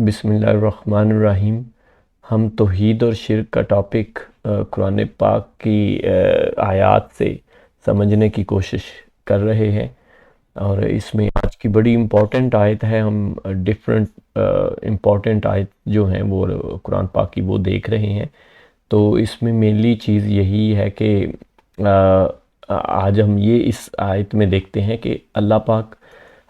बिस्मिल्लाहिर्रहमानिर्रहीम। हम तौहीद और शिर्क का टॉपिक कुरान पाक की आयत से समझने की कोशिश कर रहे हैं और इसमें आज की बड़ी इम्पॉर्टेंट आयत है। हम डिफरेंट इम्पॉर्टेंट आयत जो हैं वो कुरान पाक की वो देख रहे हैं। तो इसमें मेनली चीज़ यही है कि आज हम ये इस आयत में देखते हैं कि अल्लाह पाक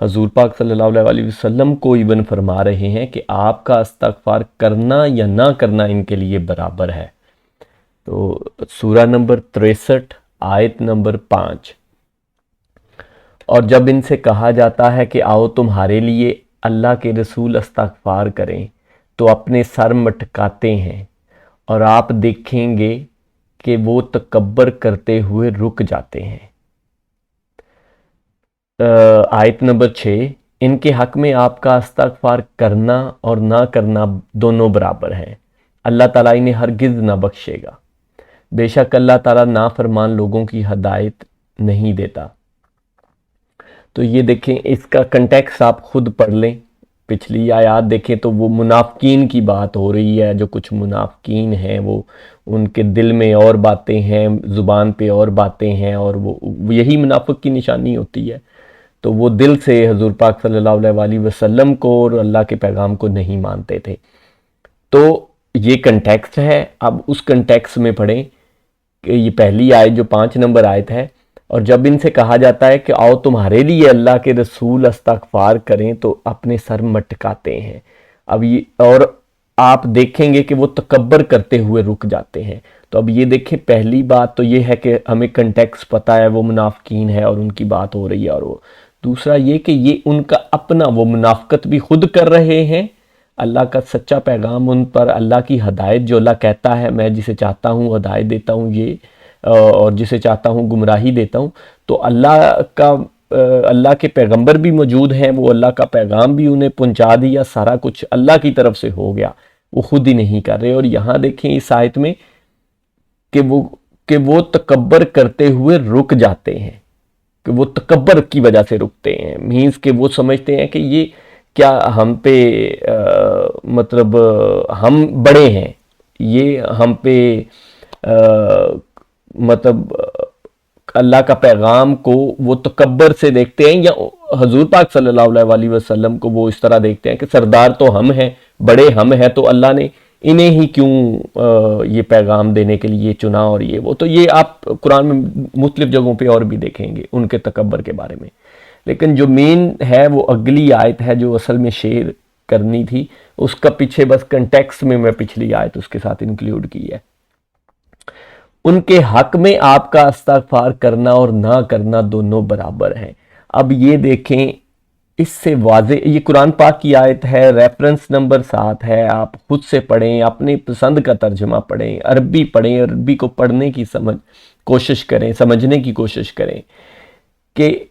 हजूर पाक सल्लल्लाहु अलैहि वसल्लम को इवन फरमा रहे हैं कि आपका इस्तग़फ़ार करना या ना करना इनके लिए बराबर है। तो सूरा नंबर 63 आयत नंबर 5। और जब इनसे कहा जाता है कि आओ तुम्हारे लिए अल्लाह के रसूल इस्तग़फ़ार करें तो अपने सर मटकाते हैं और आप देखेंगे कि वो तकब्बर करते हुए रुक जाते हैं। आयत नंबर 6, इनके हक़ में आपका इस्तग़फ़ार करना और ना करना दोनों बराबर हैं। अल्लाह ताला इन्हें हरगिज़ ना बख्शेगा। बेशक अल्लाह ताला नाफरमान लोगों की हिदायत नहीं देता। तो ये देखें, इसका कंटेक्स्ट आप खुद पढ़ लें। पिछली आयत देखें तो वो मुनाफ़िकीन की बात हो रही है। जो कुछ मुनाफ़िकीन हैं वो उनके दिल में और बातें हैं, ज़ुबान पे और बातें हैं, और वो यही मुनाफ़िक की निशानी होती है। तो वो दिल से हजूर पाक सल्लल्लाहु अलैहि वसल्लम को और अल्लाह के पैगाम को नहीं मानते थे। तो ये कंटेक्स्ट है। अब उस कंटेक्स्ट में पढ़ें कि ये पहली आयत जो 5 नंबर आयत है, और जब इनसे कहा जाता है कि आओ तुम्हारे लिए अल्लाह के रसूल इस्तग़फ़ार करें तो अपने सर मटकाते हैं। अब ये और आप देखेंगे कि वो तकब्बर करते हुए रुक जाते हैं। तो अब ये देखें, पहली बात तो ये है कि हमें कंटेक्स्ट पता है, वो मुनाफ़िकीन है और उनकी बात हो रही है। और वो दूसरा ये कि ये उनका अपना वो मुनाफ़िकत भी खुद कर रहे हैं। अल्लाह का सच्चा पैगाम उन पर, अल्लाह की हदायत जो अल्लाह कहता है मैं जिसे चाहता हूँ हदायत देता हूँ ये, और जिसे चाहता हूँ गुमराही देता हूँ। तो अल्लाह के पैगंबर भी मौजूद हैं, वो अल्लाह का पैगाम भी उन्हें पहुँचा दिया, सारा कुछ अल्लाह की तरफ से हो गया, वो खुद ही नहीं कर रहे। और यहाँ देखें इस आयत में कि वो तकब्बर करते हुए रुक जाते हैं, कि वो तकब्बर की वजह से रुकते हैं। मीन्स कि वो समझते हैं कि ये क्या हम पे मतलब हम बड़े हैं, ये हम पे मतलब अल्लाह का पैगाम को वो तकब्बर से देखते हैं, या हजूर पाक सल्लल्लाहु अलैहि वसल्लम को वो इस तरह देखते हैं कि सरदार तो हम हैं, बड़े हम हैं, तो अल्लाह ने इन्हें ही क्यों ये पैगाम देने के लिए चुना, और ये वो। तो ये आप कुरान में मुख्तलिफ जगहों पे और भी देखेंगे उनके तकब्बर के बारे में। लेकिन जो मेन है वो अगली आयत है जो असल में शेयर करनी थी, उसका पीछे बस कंटेक्स्ट में मैं पिछली आयत उसके साथ इंक्लूड की है। उनके हक में आपका इस्तग़फ़ार करना और ना करना दोनों बराबर हैं। अब ये देखें, इससे वाज़े, ये कुरान पाक की आयत है, रेफरेंस नंबर 7 है। आप खुद से पढ़ें, अपनी पसंद का तर्जमा पढ़ें, अरबी पढ़ें, अरबी को पढ़ने की कोशिश करें, समझने की कोशिश करें कि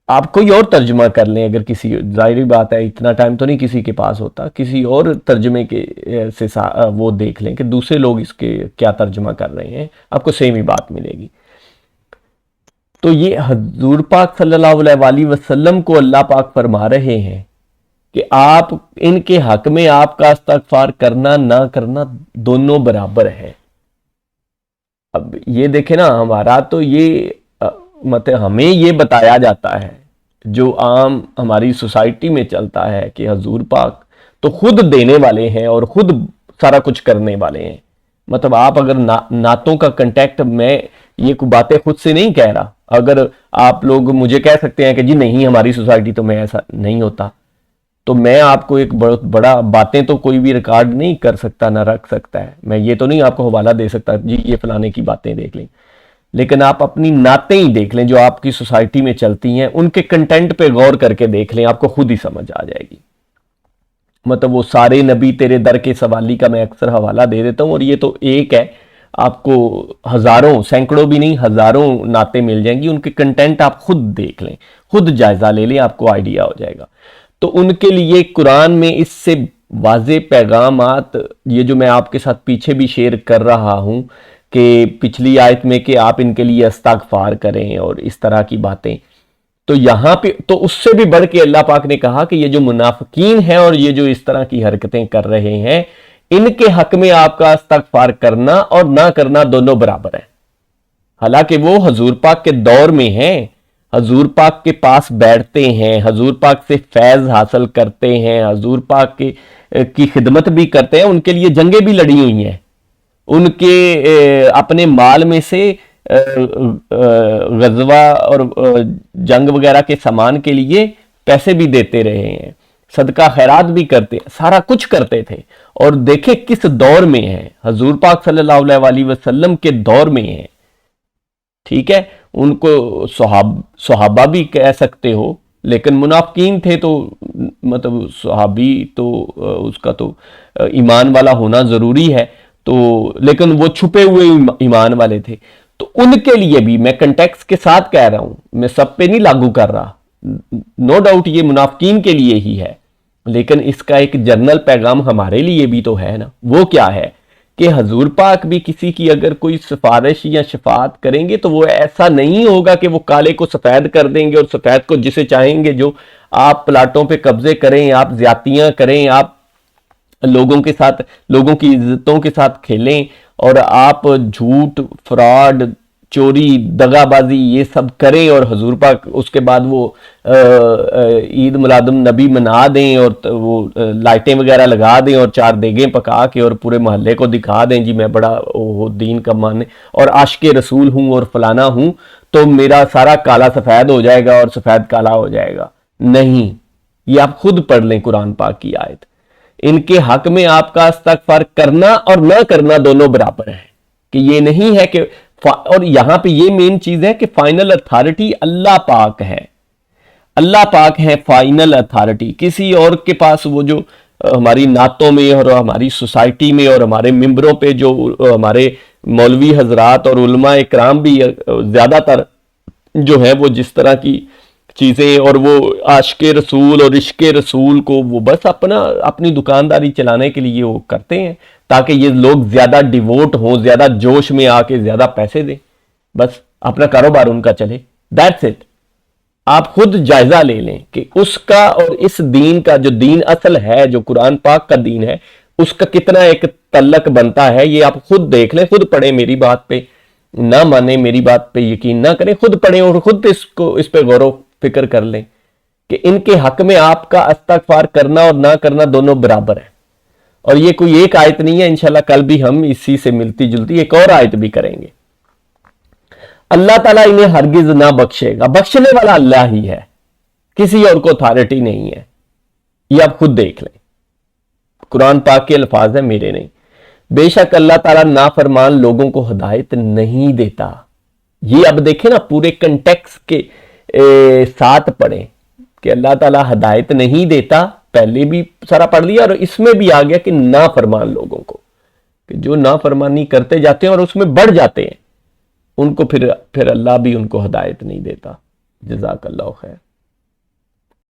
आप कोई और तर्जुमा कर लें। अगर किसी, ज़ाहिरी बात है इतना टाइम तो नहीं किसी के पास होता, किसी और तर्जुमे के से वो देख लें कि दूसरे लोग इसके क्या तर्जुमा कर रहे हैं, आपको सेम ही बात मिलेगी। तो ये हजूर पाक सल्लल्लाहु अलैहि वसल्लम को अल्लाह पाक फरमा रहे हैं कि आप इनके हक में आपका इस्तग़फ़ार करना ना करना दोनों बराबर है। अब ये देखें ना, हमारा तो ये मतलब हमें ये बताया जाता है, जो आम हमारी सोसाइटी में चलता है, कि हजूर पाक तो खुद देने वाले हैं और खुद सारा कुछ करने वाले हैं। मतलब आप अगर नातों का कंटेक्ट, मैं ये कोई बातें खुद से नहीं कह रहा। अगर आप लोग मुझे कह सकते हैं कि जी नहीं हमारी सोसाइटी तो में ऐसा नहीं होता, तो मैं आपको एक बहुत बड़ा बातें तो कोई भी रिकॉर्ड नहीं कर सकता, ना रख सकता है। मैं ये तो नहीं आपको हवाला दे सकता जी ये फलाने की बातें देख लें। लेकिन आप अपनी नातें ही देख लें जो आपकी सोसाइटी में चलती हैं, उनके कंटेंट पे गौर करके देख लें, आपको खुद ही समझ आ जाएगी। मतलब वो सारे नबी तेरे दर के सवाली का मैं अक्सर हवाला दे देता हूँ, और ये तो एक है, आपको हज़ारों, सैकड़ों भी नहीं हज़ारों नातें मिल जाएंगी। उनके कंटेंट आप खुद देख लें, खुद जायज़ा ले लें, आपको आइडिया हो जाएगा। तो उनके लिए कुरान में इससे वाज़े पैगामात, ये जो मैं आपके साथ पीछे भी शेयर कर रहा हूँ कि पिछली आयत में कि आप इनके लिए इस्तग़फ़ार करें और इस तरह की बातें, تو یہاں پہ تو اس سے بھی بڑھ کے اللہ پاک نے کہا کہ یہ جو منافقین ہیں اور یہ جو اس طرح کی حرکتیں کر رہے ہیں، ان کے حق میں آپ کا استغفار کرنا اور نہ کرنا دونوں برابر ہیں۔ حالانکہ وہ حضور پاک کے دور میں ہیں، حضور پاک کے پاس بیٹھتے ہیں، حضور پاک سے فیض حاصل کرتے ہیں، حضور پاک کی خدمت بھی کرتے ہیں، ان کے لیے جنگیں بھی لڑی ہوئی ہیں، ان کے اپنے مال میں سے غزوہ اور جنگ وغیرہ کے سامان کے لیے پیسے بھی دیتے رہے ہیں، صدقہ خیرات بھی کرتے، سارا کچھ کرتے تھے۔ اور دیکھیں کس دور میں ہیں، حضور پاک صلی اللہ علیہ وسلم کے دور میں ہیں، ٹھیک ہے؟ ان کو صحابہ بھی کہہ سکتے ہو، لیکن منافقین تھے تو مطلب صحابی تو اس کا تو ایمان والا ہونا ضروری ہے، تو لیکن وہ چھپے ہوئے ایمان والے تھے۔ تو ان کے لیے بھی میں کنٹیکس کے ساتھ کہہ رہا ہوں، میں سب پہ نہیں لاگو کر رہا، نو ڈاؤٹ یہ منافقین کے لیے ہی ہے، لیکن اس کا ایک جنرل پیغام ہمارے لیے بھی تو ہے نا۔ وہ کیا ہے کہ حضور پاک بھی کسی کی اگر کوئی سفارش یا شفاعت کریں گے تو وہ ایسا نہیں ہوگا کہ وہ کالے کو سفید کر دیں گے اور سفید کو جسے چاہیں گے، جو آپ پلاٹوں پہ قبضے کریں، آپ زیادتیاں کریں، آپ لوگوں کے ساتھ، لوگوں کی عزتوں کے ساتھ کھیلیں، اور آپ جھوٹ، فراڈ، چوری، دغا بازی یہ سب کریں، اور حضور پاک اس کے بعد وہ عید میلاد النبی منا دیں اور وہ لائٹیں وغیرہ لگا دیں اور 4 دیگیں پکا کے اور پورے محلے کو دکھا دیں جی میں بڑا دین کا ماننے اور عاشق رسول ہوں اور فلانا ہوں، تو میرا سارا کالا سفید ہو جائے گا اور سفید کالا ہو جائے گا۔ نہیں، یہ آپ خود پڑھ لیں قرآن پاک کی آیت۔ ان کے حق میں آپ کا استغفار کرنا اور نہ کرنا دونوں برابر ہیں، کہ یہ نہیں ہے کہ اور یہاں پہ یہ مین چیز ہے کہ فائنل اتھارٹی اللہ پاک ہے، اللہ پاک ہے فائنل اتھارٹی۔ کسی اور کے پاس وہ جو ہماری نعتوں میں اور ہماری سوسائٹی میں اور ہمارے ممبروں پہ جو ہمارے مولوی حضرات اور علماء اکرام بھی زیادہ تر جو ہے وہ جس طرح کی چیزیں اور وہ عاشق رسول اور عشق رسول کو وہ بس اپنی دکانداری چلانے کے لیے وہ کرتے ہیں، تاکہ یہ لوگ زیادہ ڈیووٹ ہوں، زیادہ جوش میں آ کے زیادہ پیسے دیں، بس اپنا کاروبار ان کا چلے، دیٹس اٹ۔ آپ خود جائزہ لے لیں کہ اس کا اور اس دین کا جو دین اصل ہے، جو قرآن پاک کا دین ہے، اس کا کتنا ایک تعلق بنتا ہے، یہ آپ خود دیکھ لیں، خود پڑھیں، میری بات پہ نہ مانیں، میری بات پہ یقین نہ کریں، خود پڑھیں اور خود اس پہ غور و فکر کر لیں کہ ان کے حق میں آپ کا استغفار کرنا اور نہ کرنا دونوں برابر ہیں۔ اور یہ کوئی ایک آیت نہیں ہے، انشاءاللہ کل بھی ہم اسی سے ملتی جلتی ایک اور آیت بھی کریں گے۔ اللہ تعالیٰ انہیں ہرگز نہ بخشے گا، بخشنے والا اللہ ہی ہے، کسی اور کو اتھارٹی نہیں ہے، یہ آپ خود دیکھ لیں، قرآن پاک کے الفاظ ہیں، میرے نہیں۔ بے شک اللہ تعالیٰ نافرمان لوگوں کو ہدایت نہیں دیتا۔ یہ اب دیکھیں نا، پورے کنٹیکس کے ساتھ پڑھیں کہ اللہ تعالیٰ ہدایت نہیں دیتا، پہلے بھی سارا پڑھ لیا اور اس میں بھی آ گیا کہ نافرمان لوگوں کو، کہ جو نافرمانی کرتے جاتے ہیں اور اس میں بڑھ جاتے ہیں، ان کو پھر اللہ بھی ان کو ہدایت نہیں دیتا۔ جزاک اللہ خیر۔